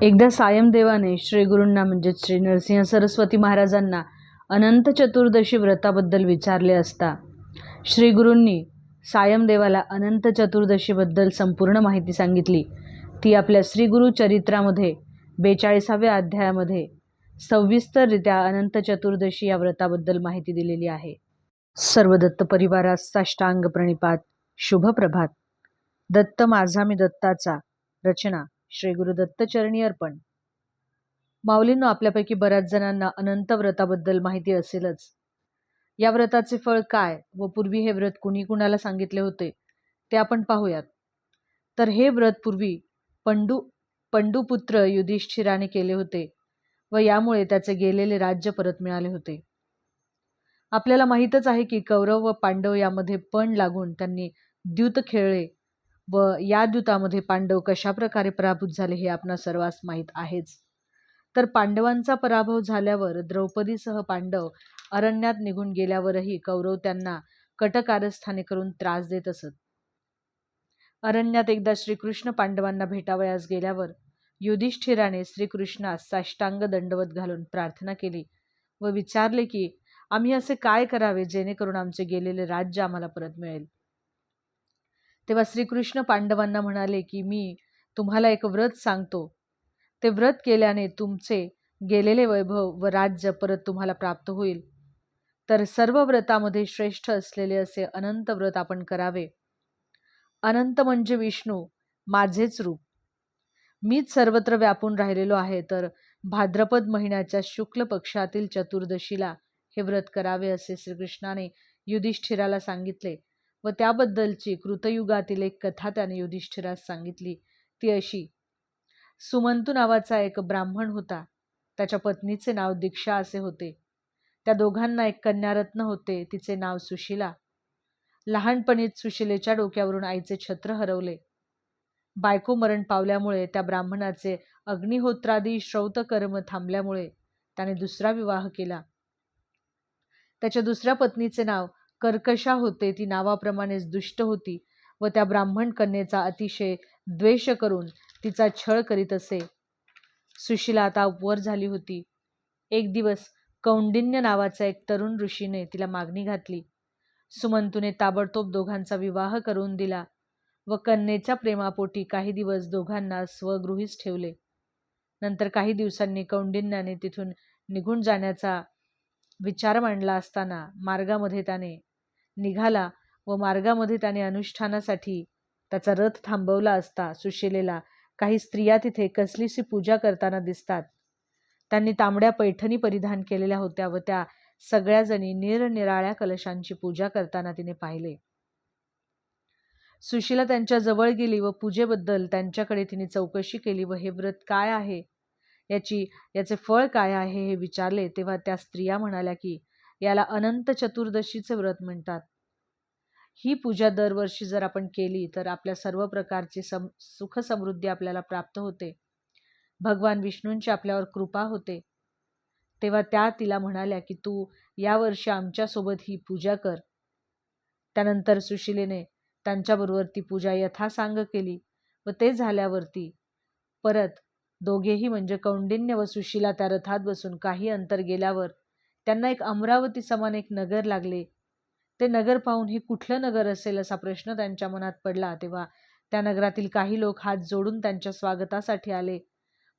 एकदा सायमदेवाने श्री गुरूंना म्हणजेच श्री नरसिंह सरस्वती महाराजांना अनंत चतुर्दशी व्रताबद्दल विचारले असता श्री गुरूंनी सायमदेवाला अनंत चतुर्दशीबद्दल संपूर्ण माहिती सांगितली. ती आपल्या श्री गुरु चरित्रामध्ये 42व्या अध्यायामध्ये सविस्तररित्या अनंत चतुर्दशी या व्रताबद्दल माहिती दिलेली आहे. सर्व दत्त परिवारास साष्टांग प्रणिपात. शुभ प्रभात. दत्त माझा मी दत्ताचा. रचना श्री गुरु दत्त चरणी अर्पण. माऊलींनो, आपल्यापैकी बऱ्याच जणांना अनंत व्रताबद्दल माहिती असेलच. या व्रताचे फळ काय व पूर्वी हे व्रत कुणी कुणाला सांगितले होते ते आपण पाहूयात. तर हे व्रत पूर्वी पंडुपुत्र युधिष्ठिराने केले होते व यामुळे त्याचे गेलेले राज्य परत मिळाले होते. आपल्याला माहीतच आहे की कौरव व पांडव यामध्ये पण लागून त्यांनी द्यूत खेळले व या द्यूतामध्ये पांडव कशा प्रकारे पराभूत झाले हे आपणा सर्वांस माहीत आहेच. तर पांडवांचा पराभव झाल्यावर द्रौपदीसह पांडव अरण्यात निघून गेल्यावरही कौरव त्यांना कटकारस्थाने करून त्रास देत असत. अरण्यात एकदा श्रीकृष्ण पांडवांना भेटावयास गेल्यावर युधिष्ठिराने श्रीकृष्णास साष्टांग दंडवत घालून प्रार्थना केली व विचारले की आम्ही असे काय करावे जेणेकरून आमचे गेलेले राज्य आम्हाला परत मिळेल. तेव्हा श्रीकृष्ण पांडवांना म्हणाले की मी तुम्हाला एक व्रत सांगतो. ते व्रत केल्याने तुमचे गेलेले वैभव व राज्य परत तुम्हाला प्राप्त होईल. तर सर्व व्रतामध्ये श्रेष्ठ असलेले असे अनंत व्रत आपण करावे. अनंत म्हणजे विष्णू, माझेच रूप. मीच सर्वत्र व्यापून राहिलेलो आहे. तर भाद्रपद महिन्याच्या शुक्ल पक्षातील चतुर्दशीला हे व्रत करावे असे श्रीकृष्णाने युधिष्ठिराला सांगितले व त्याबद्दलची कृतयुगातील एक कथा त्याने युधिष्ठिरास सांगितली. ती अशी: सुमंतू नावाचा एक ब्राह्मण होता. त्याच्या पत्नीचे नाव दीक्षा असे होते. त्या दोघांना एक कन्यारत्न होते. तिचे नाव सुशीला. लहानपणीच सुशिलेच्या डोक्यावरून आईचे छत्र हरवले. बायको मरण पावल्यामुळे त्या ब्राह्मणाचे अग्निहोत्रादी श्रौतकर्म थांबल्यामुळे त्याने दुसरा विवाह केला. त्याच्या दुसऱ्या पत्नीचे नाव कर्कशा होते. ती नावाप्रमाणेच दुष्ट होती व त्या ब्राह्मण कन्येचा अतिशय द्वेष करून तिचा छळ करीत असे. सुशीला आता वर झाली होती. एक दिवस कौंडिन्य नावाचा एक तरुण ऋषीने तिला मागणी घातली. सुमंतूने ताबडतोब दोघांचा विवाह करून दिला व कन्येच्या प्रेमापोटी काही दिवस दोघांना स्वगृहीच ठेवले. नंतर काही दिवसांनी कौंडिन्याने तिथून निघून जाण्याचा विचार मांडला असताना मार्गामध्ये त्याने निघाला व मार्गामध्ये त्याने अनुष्ठानासाठी त्याचा रथ थांबवला असता सुशिलेला काही स्त्रिया तिथे कसलीशी पूजा करताना दिसतात. त्यांनी तांबड्या पैठणी परिधान केलेल्या होत्या व त्या सगळ्याजणी निरनिराळ्या कलशांची पूजा करताना तिने पाहिले. सुशीला त्यांच्या जवळ गेली व पूजेबद्दल त्यांच्याकडे तिने चौकशी केली व हे व्रत काय आहे, याचे फळ काय आहे हे विचारले. तेव्हा त्या स्त्रिया म्हणाल्या की याला अनंत चतुर्दशीचे व्रत म्हणतात. ही पूजा दरवर्षी जर आपण केली तर आपल्या सर्व प्रकारची सुख समृद्धी आपल्याला प्राप्त होते. भगवान विष्णूंची आपल्यावर कृपा होते. तेव्हा त्या तिला म्हणाल्या की तू यावर्षी आमच्यासोबत ही पूजा कर. त्यानंतर सुशिलेने त्यांच्याबरोबर ती पूजा यथासांग केली व ते झाल्यावरती परत दोघेही म्हणजे कौंडिन्य व सुशीला त्या रथात बसून काही अंतर गेल्यावर त्यांना एक अमरावती समान एक नगर लागले. ते नगर पाहून हे कुठलं नगर असेल असा प्रश्न त्यांच्या मनात पडला. तेव्हा त्या नगरातील काही लोक हात जोडून त्यांच्या स्वागतासाठी आले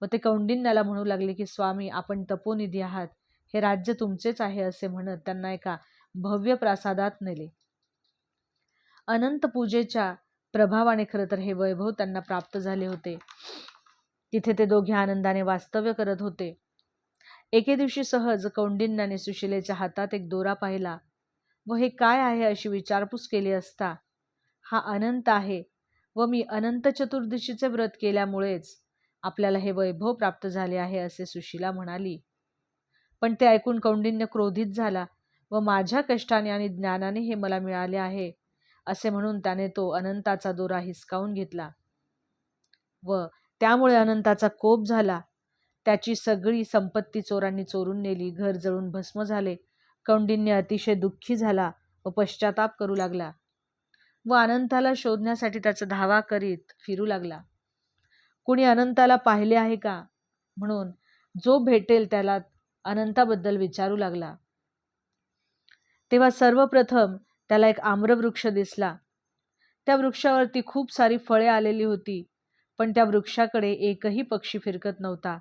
व ते कौंडिन्याला म्हणू लागले की स्वामी, आपण तपोनिधी आहात, हे राज्य तुमचेच आहे असे म्हणत त्यांना एका भव्य प्रासादात नेले. अनंत पूजेच्या प्रभावाने खरं तर हे वैभव त्यांना प्राप्त झाले होते. तिथे ते दोघे आनंदाने वास्तव्य करत होते. एके दिवशी सहज कौंडिन्याने सुशिलेच्या हातात एक दोरा पाहिला व हे काय आहे अशी विचारपूस केली असता हा अनंत आहे व मी अनंत चतुर्दशीचे व्रत केल्यामुळेच आपल्याला हे वैभव प्राप्त झाले आहे असे सुशीला म्हणाली. पण ते ऐकून कौंडिन्य क्रोधित झाला व माझ्या कष्टाने आणि ज्ञानाने हे मला मिळाले आहे असे म्हणून त्याने तो अनंताचा दोरा हिसकावून घेतला व त्यामुळे अनंताचा कोप झाला. त्याची सगळी संपत्ती चोरांनी चोरून नेली. घर जळून भस्म झाले. कौंडिन्य अतिशय दुःखी झाला व पश्चाताप करू लागला व अनंताला शोधण्यासाठी त्याचा धावा करीत फिरू लागला. कुणी अनंताला पाहिले आहे का म्हणून जो भेटेल त्याला अनंताबद्दल विचारू लागला. तेव्हा सर्वप्रथम त्याला एक आम्रवृक्ष दिसला. त्या वृक्षावरती खूप सारी फळे आलेली होती, पण त्या वृक्षाकडे एकही पक्षी फिरकत नव्हता.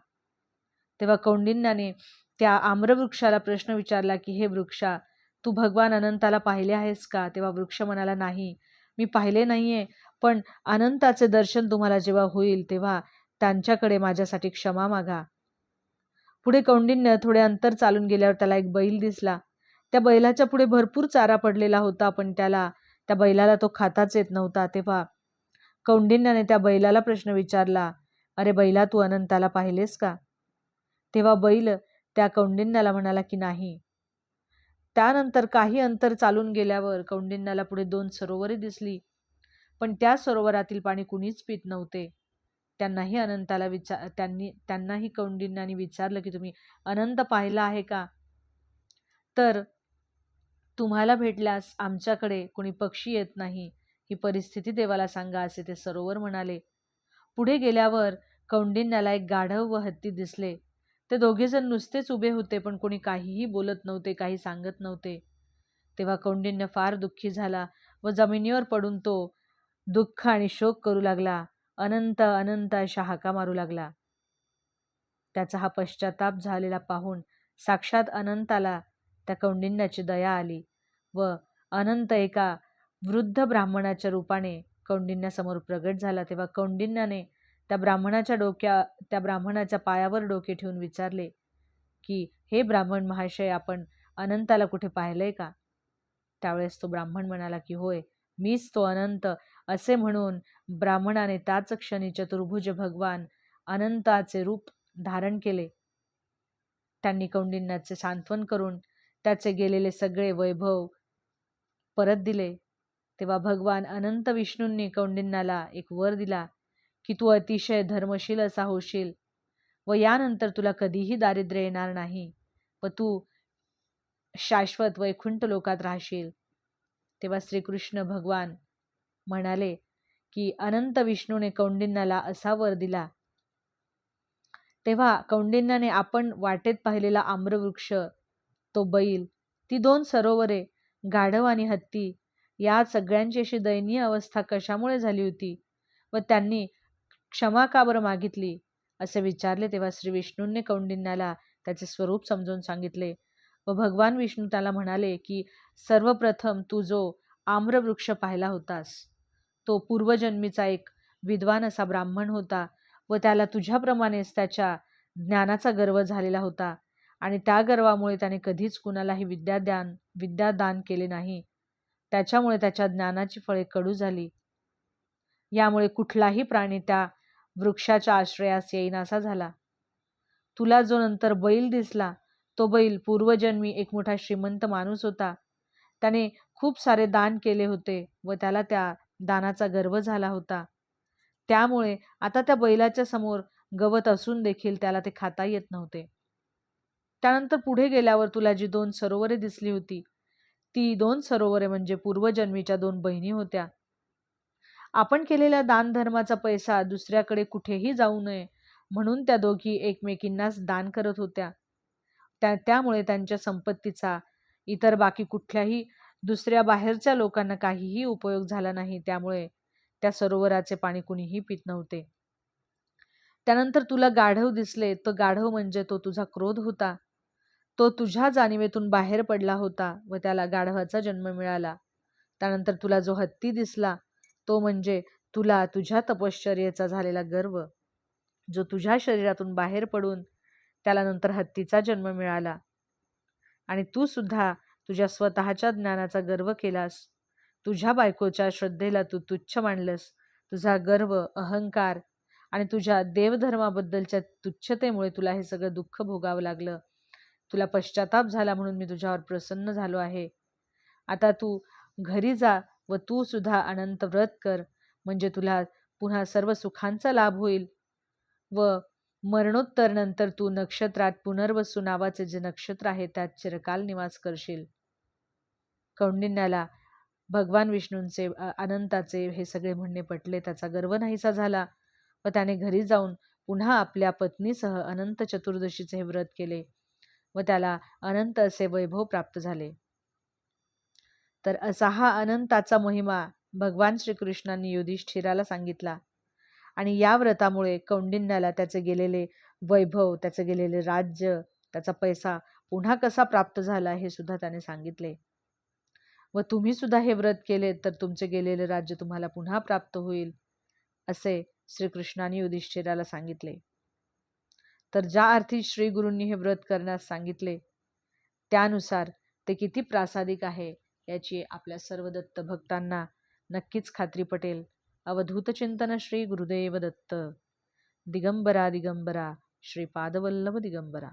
तेव्हा कौंडिन्याने त्या आम्रवृक्षाला प्रश्न विचारला की हे वृक्षा, तू भगवान अनंताला पाहिले आहेस का? तेव्हा वृक्ष म्हणाला, नाही, मी पाहिले नाहीये, पण अनंताचे दर्शन तुम्हाला जेव्हा होईल तेव्हा त्यांच्याकडे माझ्यासाठी क्षमा मागा. पुढे कौंडिन्य थोडे अंतर चालून गेल्यावर त्याला एक बैल दिसला. त्या बैलाच्या पुढे भरपूर चारा पडलेला होता, पण त्या बैलाला तो खाताच येत नव्हता. तेव्हा कौंडिन्याने त्या बैलाला प्रश्न विचारला, अरे बैला, तू अनंताला पाहिलेस का? तेव्हा बैल त्या कौंडिन्याला म्हणाला की नाही. त्यानंतर काही अंतर चालून गेल्यावर कौंडिन्याला पुढे 2 सरोवरे दिसली, पण त्या सरोवरातील पाणी कुणीच पित नव्हते. त्यांनाही कौंडिन्याने विचारलं की तुम्ही अनंत पाहिला आहे का? तर तुम्हाला भेटल्यास आमच्याकडे कोणी पक्षी येत नाही, ही परिस्थिती देवाला सांगा, असे ते सरोवर म्हणाले. पुढे गेल्यावर कौंडिन्याला एक गाढव व हत्ती दिसले. ते दोघेजण नुसतेच उभे होते, पण कोणी काहीही बोलत नव्हते, काही सांगत नव्हते. तेव्हा कौंडिन्य फार दुःखी झाला व जमिनीवर पडून तो दुःख आणि शोक करू लागला. अनंत अनंत अशा हाका मारू लागला. त्याचा हा पश्चाताप झालेला पाहून साक्षात अनंताला त्या कौंडिन्याची दया आली व अनंत एका वृद्ध ब्राह्मणाच्या रूपाने कौंडिन्यासमोर प्रगट झाला. तेव्हा कौंडिन्याने त्या ब्राह्मणाच्या पायावर डोके ठेवून विचारले की हे ब्राह्मण महाशय, आपण अनंताला कुठे पाहिलंय का? त्यावेळेस तो ब्राह्मण म्हणाला की होय, मीच तो अनंत. असे म्हणून ब्राह्मणाने त्याच क्षणी चतुर्भुज भगवान अनंताचे रूप धारण केले. त्यांनी कौंडिन्याचे सांत्वन करून त्याचे गेलेले सगळे वैभव परत दिले. तेव्हा भगवान अनंत विष्णूंनी कौंडिन्याला एक वर दिला की तू अतिशय धर्मशील असा होशील व यानंतर तुला कधीही दारिद्र्य येणार नाही व तू शाश्वत वैकुंठ लोकात राहशील. तेव्हा श्रीकृष्ण भगवान म्हणाले की अनंत विष्णूने कौंडिन्याला असा वर दिला. तेव्हा कौंडिन्याने आपण वाटेत पाहिलेला आम्रवृक्ष, तो बैल, ती 2 सरोवरे, गाढव आणि हत्ती, या सगळ्यांची अशी दयनीय अवस्था कशामुळे झाली होती व त्यांनी क्षमा का बरं मागितली असे विचारले. तेव्हा श्री विष्णूंनी कौंडिन्याला त्याचे स्वरूप समजावून सांगितले व भगवान विष्णू त्याला म्हणाले की सर्वप्रथम तू जो आम्रवृक्ष पाहिला होतास तो पूर्वजन्मीचा एक विद्वान असा ब्राह्मण होता व त्याला तुझ्याप्रमाणेच त्याच्या ज्ञानाचा गर्व झालेला होता आणि त्या गर्वामुळे त्याने कधीच कुणालाही विद्यादान केले नाही. त्याच्यामुळे त्याच्या ज्ञानाची फळे कडू झाली. यामुळे कुठलाही प्राणी त्या वृक्षाच्या आश्रयास येईनासा झाला. तुला जो नंतर बैल दिसला, तो बैल पूर्वजन्मी एक मोठा श्रीमंत माणूस होता. त्याने खूप सारे दान केले होते व त्याला त्या दानाचा गर्व झाला होता. त्यामुळे आता त्या बैलाच्या समोर गवत असून देखील त्याला ते खाता येत नव्हते. त्यानंतर पुढे गेल्यावर तुला जी 2 सरोवरे दिसली होती, ती 2 सरोवरे म्हणजे पूर्वजन्मीच्या 2 बहिणी होत्या. आपण केलेल्या दानधर्माचा पैसा दुसऱ्याकडे कुठेही जाऊ नये म्हणून त्या दोघी एकमेकींनाच दान करत होत्या. त्यामुळे त्यांच्या संपत्तीचा इतर बाकी कुठल्याही दुसऱ्या बाहेरच्या लोकांना काहीही उपयोग झाला नाही. त्यामुळे त्या सरोवराचे पाणी कुणीही पित नव्हते. त्यानंतर तुला गाढव दिसले. तो गाढव म्हणजे तो तुझा क्रोध होता. तो तुझ्या जाणीवेतून बाहेर पडला होता व त्याला गाढवाचा जन्म मिळाला. त्यानंतर तुला जो हत्ती दिसला तो म्हणजे तुला तुझ्या तपश्चर्येचा झालेला गर्व, जो तुझ्या शरीरातून बाहेर पडून त्याला नंतर हत्तीचा जन्म मिळाला. आणि तू सुद्धा तुझ्या स्वतःच्या ज्ञानाचा गर्व केलास. तुझ्या बायकोच्या श्रद्धेला तू तुच्छ मानलंस. तुझा गर्व, अहंकार आणि तुझ्या देवधर्माबद्दलच्या तुच्छतेमुळे तुला हे सगळं दुःख भोगावं लागलं. तुला पश्चाताप झाला म्हणून मी तुझ्यावर प्रसन्न झालो आहे. आता तू घरी जा व तू सुद्धा अनंत व्रत कर, म्हणजे तुला पुन्हा सर्व सुखांचा लाभ होईल व मरणोत्तर नंतर तू नक्षत्रात पुनर्वसू नावाचे जे नक्षत्र आहे त्यात चिरकाल निवास करशील. कौंडिन्याला भगवान विष्णूंचे अनंताचे हे सगळे म्हणणे पटले. त्याचा गर्व नाहीसा झाला व त्याने घरी जाऊन पुन्हा आपल्या पत्नीसह अनंत चतुर्दशीचे हे व्रत केले व त्याला अनंत असे वैभव प्राप्त झाले. तर असा हा अनंताचा महिमा भगवान श्रीकृष्णांनी युधिष्ठिराला सांगितला आणि या व्रतामुळे कौंडिन्याला त्याचे गेलेले वैभव, त्याचे गेलेले राज्य, त्याचा पैसा पुन्हा कसा प्राप्त झाला हे सुद्धा त्याने सांगितले. व तुम्ही सुद्धा हे व्रत केले तर तुमचे गेलेले राज्य तुम्हाला पुन्हा प्राप्त होईल असे श्रीकृष्णाने युधिष्ठिराला सांगितले. तर ज्या अर्थी श्री गुरूंनी हे व्रत करण्यास सांगितले त्यानुसार ते किती प्रासादिक आहे याची आपल्या सर्व दत्त भक्तांना नक्कीच खात्री पटेल. अवधूत चिंतन श्री गुरुदेव दत्त. दिगंबरा दिगंबरा श्रीपादवल्लभ दिगंबरा.